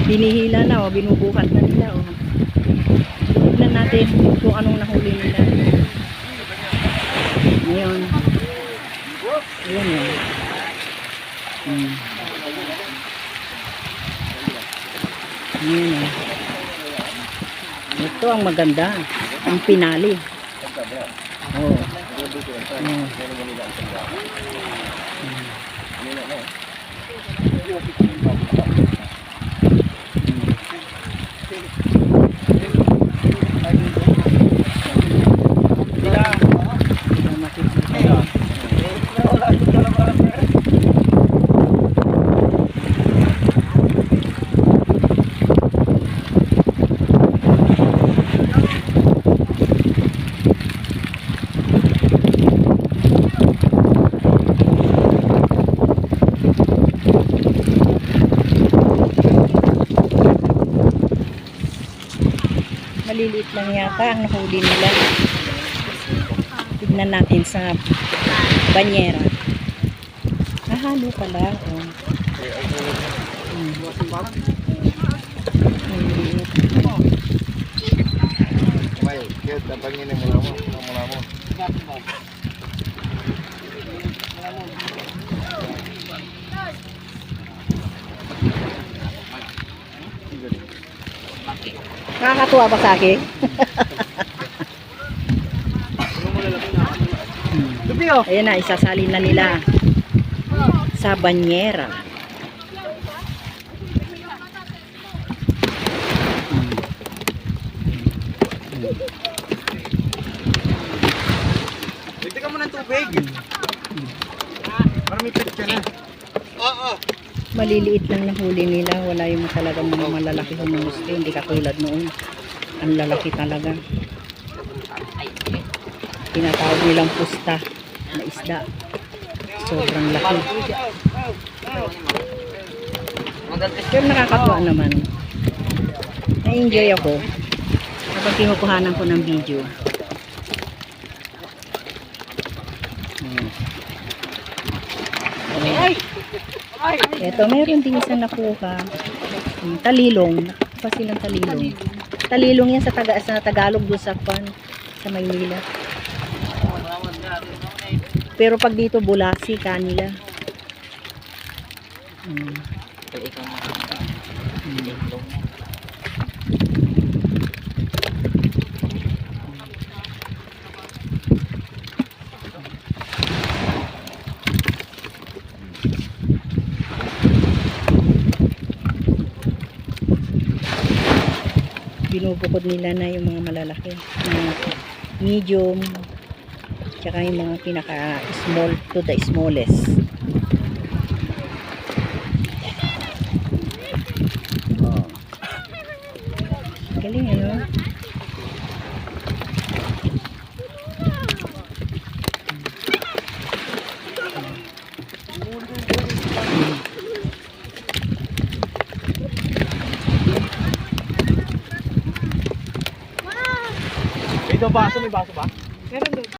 Binihila na o, binubukat na nila o. Tignan natin kung anong nahuli nila. Ngayon. Ayan o. Ayan o. Ito ang maganda. Ang pinali. Oh. Maliliit lang yata ang nahuli nila. Tignan natin sa banyera. Nahalo pala. Oh. Nakakatuwa ba sa akin? Ayan na, isasalin na nila sa banyera. Dagdagan mo ng tubig. Para may pit ka na. Oo. Maliliit lang na huli nila. Wala yung talagang mga malalaki humusti. Hindi katulad noon. Ang lalaki talaga. Tinatawag nilang pusta na isda. Sobrang laki. Pero nakakatuwa naman. Na-enjoy ako kapag kinukuhanan ko ng video. Ito, mayroon din isang nakuha. Talilong. Kasi ng talilong. Talilong yan sa Tagalog doon sa Maynila. Pero pag dito bulasi kanila. Binubukod nila na yung mga malalaki, medium, tsaka yung mga pinaka small to the smallest. Galing ano. Ito baso, may baso ba? Meron doon.